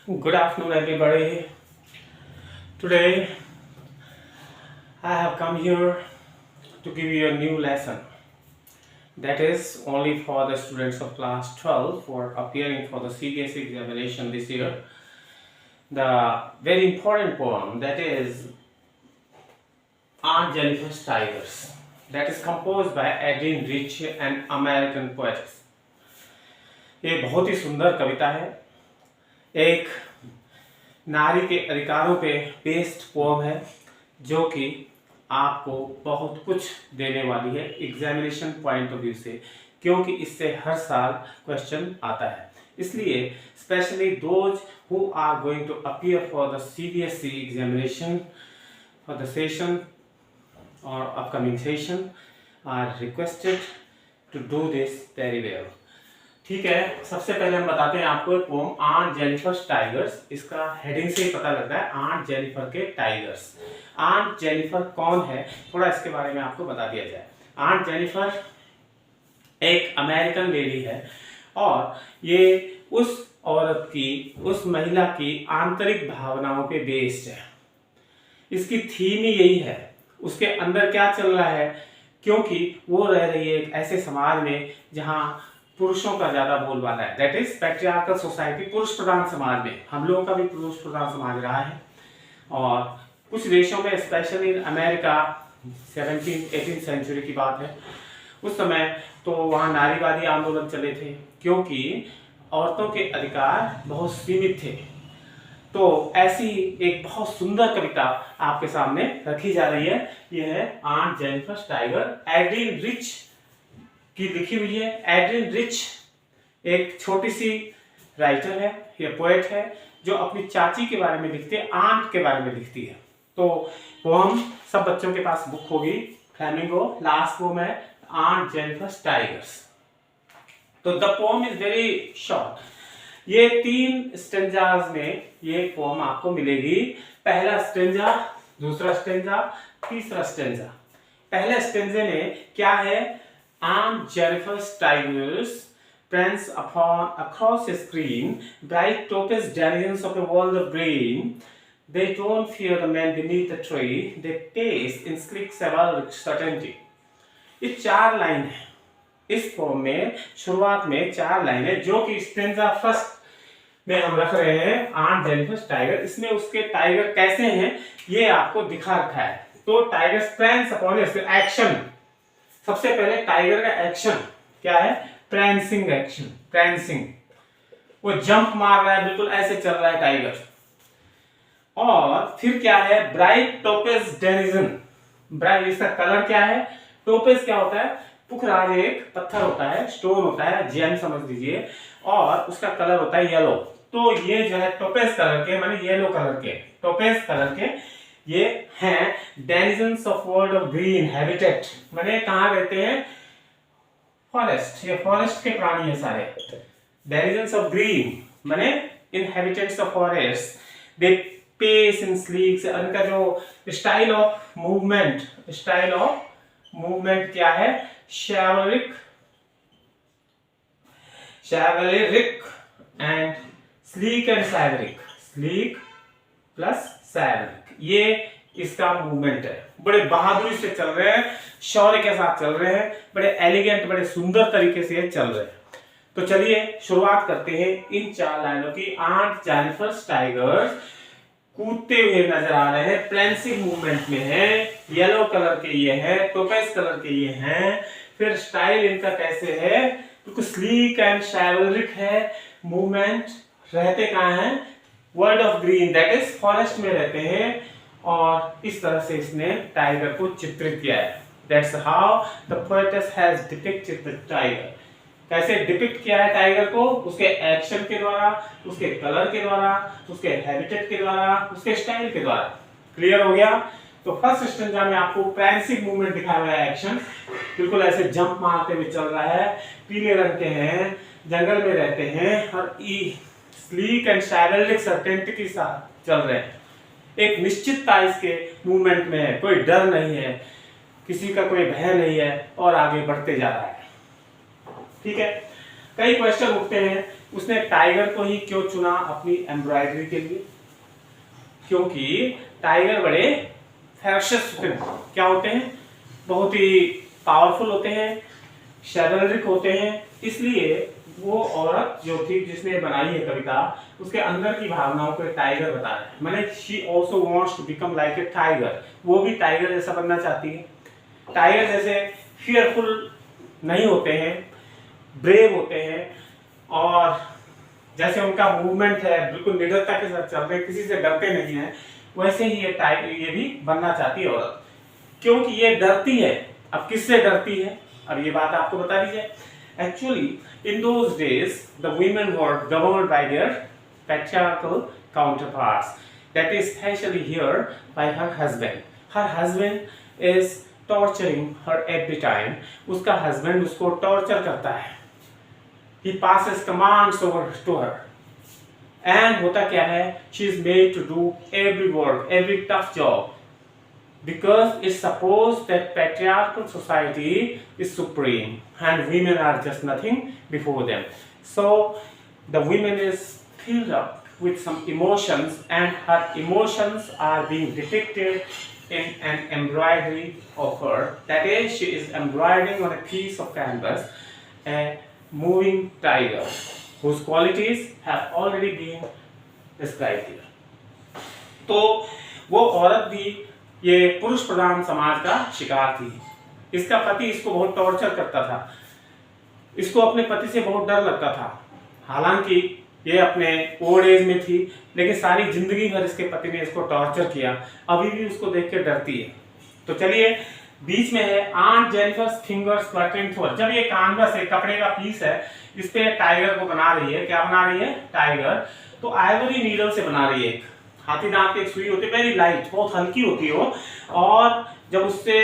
Good afternoon, everybody. Today, I have come here to give you a new lesson that is only for the students of class 12 who are appearing for the CBSE examination this year. The very important poem that is Aunt Jennifer's Tigers, that is composed by Adrienne Rich, an American poetess. ये बहुत ही सुंदर कविता है, एक नारी के अधिकारों पे based pome है जो कि आपको बहुत कुछ देने वाली है एग्जामिनेशन पॉइंट ऑफ व्यू से, क्योंकि इससे हर साल क्वेश्चन आता है। इसलिए specially those who are going to appear for the CBSE examination for the session और upcoming session are requested to do this very well. ठीक है, सबसे पहले हम बताते हैं आपको एक पोम आंट जेनिफर्स टाइगर्स। इसका हेडिंग से ही पता लगता है आंट जेनिफर के टाइगर्स। आंट जेनिफर कौन है, थोड़ा इसके बारे में आपको बता दिया जाए। आंट जेनिफर एक अमेरिकन लेडी है और ये उस औरत की, उस महिला की आंतरिक भावनाओं पे बेस्ड है। इसकी थीम ही यही है, उसके अंदर क्या चल रहा है, क्योंकि वो रह रही है एक ऐसे समाज में जहाँ पुरुषों का ज्यादा बोलबाला है, दैट इज पैट्रियार्कल सोसाइटी, पुरुष प्रधान समाज में। हम लोगों का भी पुरुष प्रधान समाज रहा है और कुछ देशों में specially in America 17th-18th century की बात है, उस समय तो वहाँ नारीवादी आंदोलन चले थे क्योंकि औरतों के अधिकार बहुत सीमित थे। तो ऐसी एक बहुत सुंदर कविता आपके सामने रखी जा रही है। यह है aunt Jennifer tiger, Adrienne Rich की लिखी हुई है। एड्रिन रिच एक छोटी सी राइटर है या पोएट है जो अपनी चाची के बारे में लिखती है, आंट के बारे में लिखती है। तो पोम सब बच्चों के पास बुक होगी, फ्लेमिंगो। लास्ट पोम है आंट जेनिफर टाइगर्स। तो the pome is very short. ये 3 स्टेंजाज में ये पोम आपको मिलेगी। पहला स्टेंजा, दूसरा स्टेंजा, तीसरा स्टेंजा। पहले स्टेंजे में क्या है, Aunt Jennifer's tigers prance across a screen, bright topaz denizens of a world of green. They don't fear the man beneath the tree. They pace in sleek chivalric certainty. ये 4 line है इस pome में। शुरुआत में 4 line है जो कि stanza first में हम रख रहे हैं आंट जेनिफर टाइगर। इसमें उसके टाइगर कैसे हैं ये आपको दिखा रखा है। तो टाइगर prance upon एक्शन, सबसे पहले टाइगर का एक्शन क्या है, प्रैंसिंग एक्शन, प्रैंसिंग। वो जंप मार रहा है, बिल्कुल ऐसे चल रहा है टाइगर। और फिर क्या है, ब्राइट टोपेज डेनिजन। ब्राइट, इसका कलर क्या है, टोपेज क्या होता है, पुखराज एक पत्थर होता है, स्टोन होता है, जेम समझ लीजिए, और उसका कलर होता है येलो। तो ये जो है टोपेज कलर के, माने येलो कलर के, टोपेज कलर के ये हैं denizens of world of green habitat. माने कहाँ रहते हैं, फॉरेस्ट, ये फॉरेस्ट के प्राणी है सारे। डेनिजन्स ऑफ ग्रीन माने inhabitants of forest. They pace in sleek, उनका जो style of movement, style of movement क्या है, chivalric, chivalric and sleek and chivalric, sleek plus chivalric, ये इसका मूवमेंट है। बड़े बहादुरी से चल रहे हैं, शौर्य के साथ चल रहे हैं, बड़े एलिगेंट, बड़े सुंदर तरीके से चल रहे हैं। तो चलिए शुरुआत करते हैं इन 4 लाइनों की। आंट जेनिफर टाइगर्स कूदते हुए नजर आ रहे हैं, प्लेंसिंग मूवमेंट में है, येलो कलर के ये है, टोपेज कलर के ये हैं। फिर स्टाइल इनका कैसे है, बिल्कुल स्लीक एंड शैवलरिक है। मूवमेंट, रहते कहाँ हैं, world of green, that is forest में रहते हैं। और इस तरह से इसने टाइगर को चित्रित किया है। That's how the poetess has depicted the tiger. कैसे डिपिक्ट किया है टाइगर को, उसके एक्शन के द्वारा, उसके कलर के द्वारा, उसके हैबिटेट के द्वारा, उसके स्टाइल के द्वारा। क्लियर हो गया। तो फर्स्ट स्टेंजा में आपको प्रैंसिंग मूवमेंट दिखाया हुआ है, एक्शन, बिल्कुल ऐसे जंप मारते हुए चल रहा है, पीले रंग के हैं, जंगल में रहते हैं और स्लीक एंड शैवलरिक सर्टेनिटी के साथ चल रहे हैं। एक निश्चितता इसके मूवमेंट में है, कोई डर नहीं है, किसी का कोई भय नहीं है और आगे बढ़ते जा रहा है। ठीक है, कई क्वेश्चन उठते हैं उसने टाइगर को ही क्यों चुना अपनी एम्ब्रॉयडरी के लिए? क्योंकि टाइगर बड़े फैरशियस होते हैं। क्या होते हैं? बहुत ही पावरफुल होते हैं, शैवलरिक होते हैं। इसलिए वो औरत जो थी जिसने बनाई है कविता, उसके अंदर की भावनाओं को टाइगर बता रहा है। मैंने she also wants to become like a tiger, वो भी टाइगर जैसा बनना चाहती है। टाइगर जैसे फियरफुल नहीं होते हैं, ब्रेव होते हैं, और जैसे उनका मूवमेंट है बिल्कुल निडरता के साथ चल रहे, किसी से डरते नहीं है, वैसे ही ये भी बनना चाहती है औरत। क्योंकि ये डरती है। अब किससे डरती है? अब ये बात आपको बता दी जाए। Actually in those days the women were governed bye there patriarchal counterparts, that is especially here by her husband. Her husband is torturing her every time. उसका husband उसको torture करता है। He passes commands over to her. And होता क्या है? She is made to do every work, every tough job. Because it's supposed that patriarchal society is supreme and women are just nothing before them. So the woman is filled up with some emotions, and her emotions are being depicted in an embroidery of her. That is, she is embroidering on a piece of canvas a moving tiger whose qualities have already been described here. तो वो औरत भी ये पुरुष प्रधान समाज का शिकार थी। इसका पति इसको बहुत टॉर्चर करता था, इसको अपने पति से बहुत डर लगता था। हालांकि ये अपने ओल्ड एज में थी, लेकिन सारी जिंदगी भर इसके पति ने इसको टॉर्चर किया, अभी भी उसको देख के डरती है। तो चलिए, बीच में है aunt Jennifer's fingers fluttering through. जब ये कानवस है, कपड़े का पीस है, इस पे टाइगर को बना रही है। क्या बना रही है? टाइगर। तो आइवरी नीडल से बना रही है। हाथी दांत की एक सुई होती है, वेरी लाइट, बहुत हल्की होती है वो, और जब उससे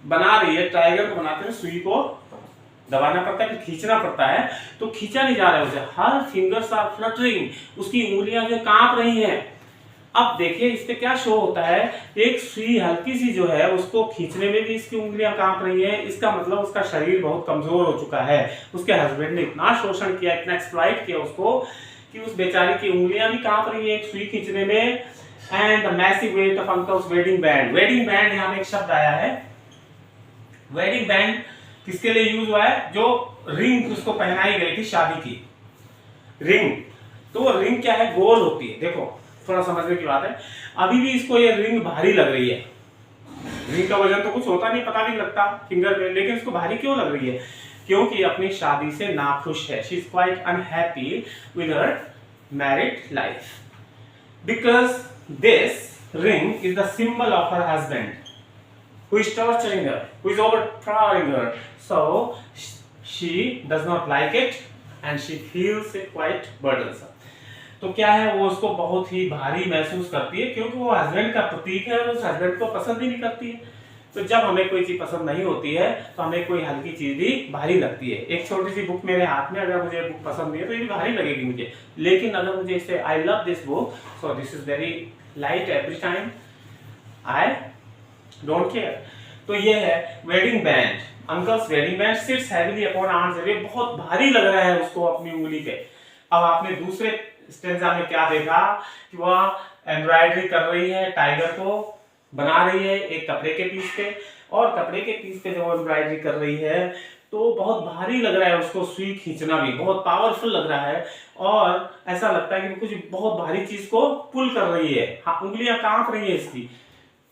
बना रही है, टाइगर को बनाते हैं, सुई को दबाना पड़ता है, फिर खींचना पड़ता है, तो खींचा नहीं जा रहा है उसे। हर फिंगर्स आर फ्लटरिंग, उसकी उंगलियां जो कांप रही हैं। अब देखिए इस पे क्या शो होता है, एक सुई हल्की सी जो है उसको खींचने में भी इसकी उंगलियां कांप रही है। इसका मतलब उसका शरीर बहुत कमजोर हो चुका है। उसके हस्बैंड ने इतना शोषण किया, इतना एक्सप्लॉइट किया उसको, कि उस बेचारी की उंगलियां भी कांप रही है एक सुई खींचने में। And the massive weight of uncle's wedding band. Wedding band, यहाँ एक शब्द आया है। वेडिंग बैंड किसके लिए यूज हुआ है? जो रिंग उसको पहनाई गई थी शादी की, रिंग। तो रिंग क्या है? गोल होती है। देखो थोड़ा समझने की बात है। अभी भी इसको ये रिंग भारी लग रही है। रिंग का वजन तो कुछ होता नहीं, पता नहीं लगता फिंगर पे, लेकिन इसको भारी क्यों लग रही है? क्योंकि अपनी शादी से नाखुश है। She is quite unhappy with her married life, because this ring is the symbol of her husband who is torturing her, who is overpowering her. So she does not like it and she feels it quite burdensome. तो क्या है, वो उसको बहुत ही भारी महसूस करती है, क्योंकि वो हस्बैंड का प्रतीक है और उस हस्बैंड को पसंद ही नहीं करती है। तो जब हमें कोई चीज पसंद नहीं होती है तो हमें कोई हल्की चीज भी भारी लगती है। एक छोटी सी बुक मेरे हाथ में, अगर मुझे बुक पसंद नहीं है तो ये भी भारी लगेगी मुझे, लेकिन अगर मुझे इसे I love this book, so this is very light every time, I don't care. तो ये है wedding band. Uncle's wedding band sits heavily upon arms. ये बहुत भारी लग रहा है उसको अपनी उंगली पे। अब आपने दूसरे स्टेंजा में क्या देखा कि वह एम्ब्रॉयडरी कर रही है, टाइगर को बना रही है एक कपड़े के पीस पे, और कपड़े के पीस पे जब एम्ब्रॉयडरी कर रही है तो बहुत भारी लग रहा है उसको, सुई खींचना भी बहुत पावरफुल लग रहा है, और ऐसा लगता है कि कुछ बहुत भारी चीज को पुल कर रही है। हाँ, उंगलियां कांप रही है इसकी।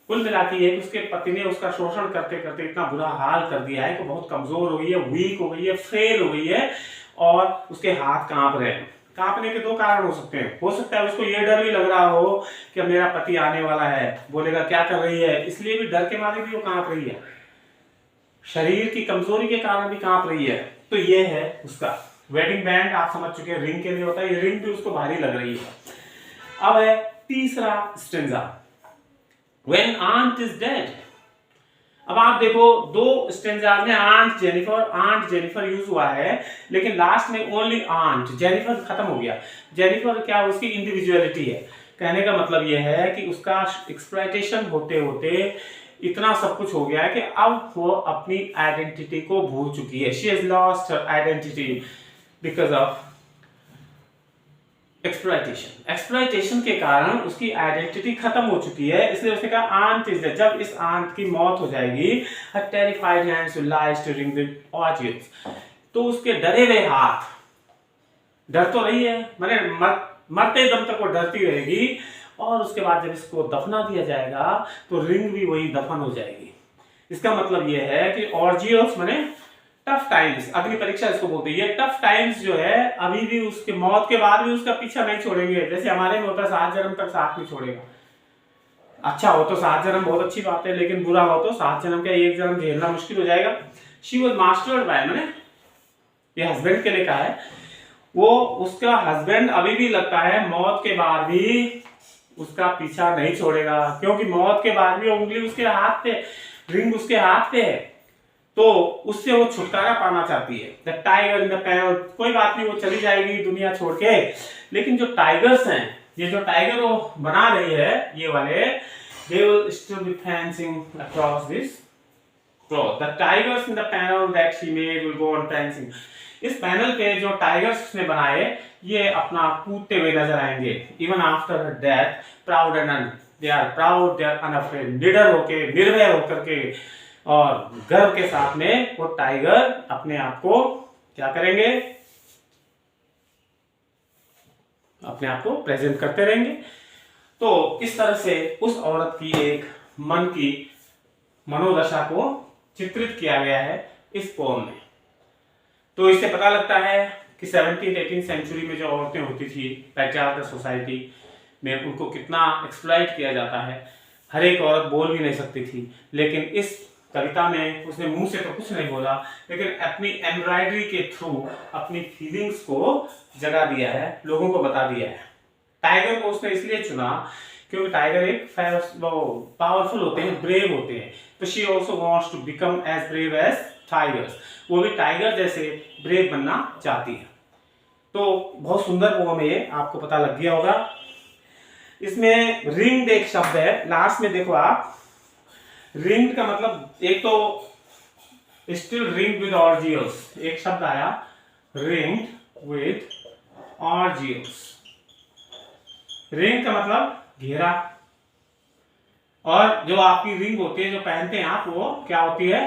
कुल मिलाती है कि उसके पति ने उसका शोषण करते करते इतना बुरा हाल कर दिया है कि बहुत कमजोर हो गई है, वीक हो गई है, फेल हो गई है, और उसके हाथ कांप रहे हैं। कांपने के दो कारण हो सकते हैं। हो सकता है उसको ये डर भी लग रहा हो कि मेरा पति आने वाला है, बोलेगा क्या कर रही है, इसलिए भी डर के मारे भी वो कांप रही है। शरीर की कमजोरी के कारण भी कांप रही है। तो ये है उसका वेडिंग बैंड। आप समझ चुके हैं रिंग के लिए होता है, ये रिंग भी उसको भारी लग रही है। अब है तीसरा stanza, when aunt is dead. अब आप देखो दो स्टेंजाज में आंट जेनिफर यूज हुआ है, लेकिन लास्ट में ओनली आंट, जेनिफर खत्म हो गया। जेनिफर क्या, उसकी इंडिविजुअलिटी है। कहने का मतलब यह है कि उसका एक्सप्लॉयटेशन होते होते इतना सब कुछ हो गया है कि अब वो अपनी आइडेंटिटी को भूल चुकी है। She has lost her identity because of exploitation के कारण उसकी आइडेंटिटी खत्म हो चुकी है, इसलिए उसने कहा आंट इज डेड। जब इस आंट की मौत हो जाएगी, her terrified hands will lie stirring the orgies, तो उसके डरे हुए हाथ, डर तो रही है, माने मरते दम तक वो डरती रहेगी, और उसके बाद जब इसको दफना दिया जाएगा तो रिंग भी वही दफन हो जाएगी। इसका मतलब यह है कि ऑर्जियस माने टफ टाइम्स, अग्नि परीक्षा इसको बोलते हैं। ये टफ टाइम्स जो है अभी भी उसके मौत के बाद भी उसका पीछा नहीं छोड़ेंगे। जैसे हमारे में होता है 7 जन्म तक साथ नहीं छोड़ेगा। अच्छा हो तो 7 जन्म बहुत अच्छी बात है, लेकिन बुरा हो तो 7 जन्म का 1 जन्म झेलना मुश्किल हो जाएगा। शी वॉज मास्टर्ड बाय, मैंने ये हस्बैंड के लिए कहा है, वो उसका हस्बैंड अभी भी लगता है मौत के बाद भी उसका पीछा नहीं छोड़ेगा, क्योंकि मौत के बाद भी उंगली उसके हाथ पे, रिंग उसके हाथ पे है, तो उससे वो छुटकारा पाना चाहती है। The tiger in the panel, कोई बात नहीं, वो चली जाएगी दुनिया छोड़ के, लेकिन जो टाइगर्स हैं, ये जो टाइगर वो बना रही है ये वाले, they will still be prancing across this cloth. The tigers in the panel that she made will go on prancing. इस पैनल पे जो टाइगर्स उसने बनाए ये अपना कूदते हुए नजर आएंगे। Even after her death, proud and they are proud, they are unafraid. निडर होके, निर्भय होकर के और गर्व के साथ में वो टाइगर अपने आप को क्या करेंगे, अपने आप को प्रेजेंट करते रहेंगे। तो इस तरह से उस औरत की एक मन की मनोदशा को चित्रित किया गया है इस पोम में। तो इससे पता लगता है कि 17th-18th सेंचुरी में जो औरतें होती थी पैट्रियार्कल सोसाइटी में, उनको कितना एक्सप्लॉइट किया जाता है। हर एक औरत बोल भी नहीं सकती थी, लेकिन इस कविता में उसने मुंह से तो कुछ नहीं बोला, लेकिन अपनी एम्ब्रॉयडरी के थ्रू अपनी फीलिंग्स को जगा दिया है, लोगों को बता दिया है। टाइगर को उसने इसलिए चुना क्योंकि टाइगर एक पावरफुल होते हैं, ब्रेव होते हैं। तो she also wants to become as brave as tigers, वो भी टाइगर जैसे ब्रेव बनना चाहती है। तो बहुत सुंदर पोम है ये, आपको पता लग गया होगा। इसमें रिंग एक शब्द है, लास्ट में देखो आप, रिंग का मतलब एक तो स्टिल रिंग विद ऑर्जियस, एक शब्द आया रिंग विद ऑर्जियस। रिंग का मतलब घेरा, और जो आपकी रिंग होती है जो पहनते हैं आप, वो क्या होती है,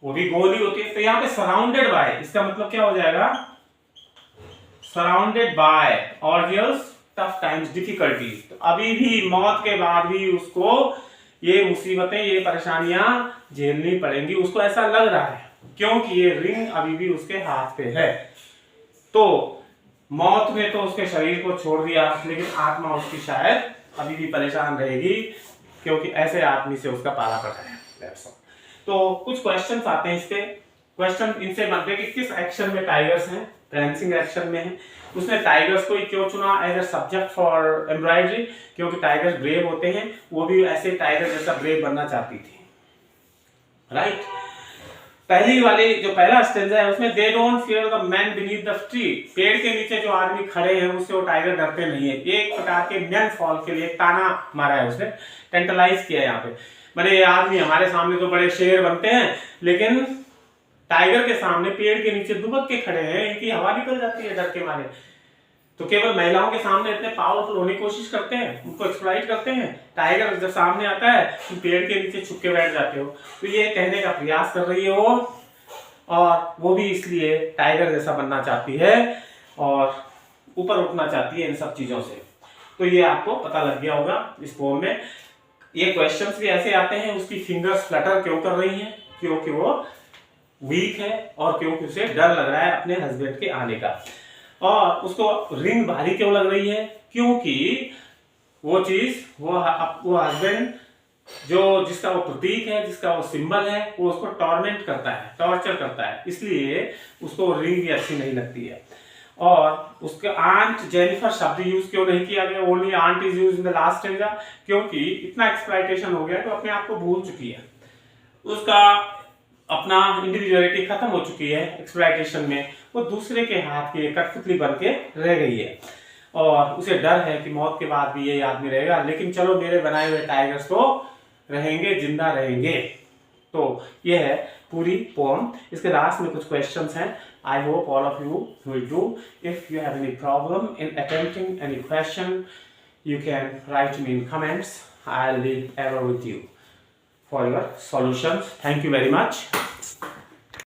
वो भी गोल ही होती है। तो यहाँ पे सराउंडेड बाय, इसका मतलब क्या हो जाएगा, surrounded by arduous tough times difficulties. तो अभी भी मौत के बाद भी उसको ये मुसीबतें, ये परेशानियां झेलनी पड़ेंगी। उसको ऐसा लग रहा है क्योंकि ये रिंग अभी भी उसके हाथ पे है। तो मौत ने तो उसके शरीर को छोड़ दिया, लेकिन आत्मा उसकी शायद अभी भी परेशान रहेगी, क्योंकि ऐसे आदमी से उसका पाला पड़ा है। तो कुछ क्वेश्चंस आते हैं इस पे। क्वेश्चन इनसे बनते हैं कि किस एक्शन में टाइगर्स हैं, प्रेंसिंग एक्शन में है। उसने टाइगर्स को क्यों चुना as a subject for embroidery, क्योंकि टाइगर्स ब्रेव होते हैं, वो भी ऐसे टाइगर जैसा ब्रेव बनना चाहती थी, राइट। पहली वाली जो पहला स्टेंजा है उसमें they don't fear the man beneath the tree, पेड़ के नीचे जो आदमी खड़े हैं उससे वो टाइगर डरते नहीं है। एक प्रकार के मैन फॉल के लिए ताना मारा है उसने, टेंटलाइज किया है यहाँ पे। मैंने ये आदमी हमारे सामने तो बड़े शेर बनते हैं, लेकिन टाइगर के सामने पेड़ के नीचे दुबक के खड़े हैं, इनकी हवा निकल जाती है डर के मारे। तो केवल महिलाओं के सामने इतने पावरफुल होने की कोशिश करते हैं, उनको एक्सप्लॉइट करते हैं। टाइगर जब सामने आता है तो पेड़ के नीचे छुप के बैठ जाते हो। तो ये कहने का प्रयास कर रही है वो, और वो भी इसलिए टाइगर जैसा बनना चाहती है और ऊपर उठना चाहती है इन सब चीजों से। तो ये आपको पता लग गया होगा इस पोम में। ये क्वेश्चंस भी ऐसे आते हैं, उसकी फिंगर्स फ्लटर क्यों कर रही हैं, क्योंकि वो वीक है और क्योंकि उसे डर लग रहा है अपने हस्बैंड के आने का। और उसको रिंग भारी क्यों लग रही है, क्योंकि वो चीज, वो हस्बैंड जो जिसका वो प्रतीक है, जिसका वो सिंबल है, वो उसको टॉर्मेंट करता है, टॉर्चर करता है, इसलिए उसको रिंग भी अच्छी नहीं लगती है। और उसके आंट जेनिफर शब्द यूज क्यों नहीं किया गया, only aunt is used in the last stanza, क्योंकि इतना एक्सप्लॉइटेशन हो गया तो अपने आप को भूल चुकी है, उसका अपना इंडिविजुअलिटी खत्म हो चुकी है एक्सप्लॉइटेशन में। वो दूसरे के हाथ की कठपुतली बन के रह गई है, और उसे डर है कि मौत के बाद भी ये आदमी रहेगा, लेकिन चलो मेरे बनाए हुए टाइगर्स तो रहेंगे, जिंदा रहेंगे। तो ये है पूरी पोम। इसके लास्ट में कुछ क्वेश्चंस हैं, I hope all of you will do. If you have any problem in attempting any question, you can write me in comments. I'll be ever with you for your solutions. Thank you very much.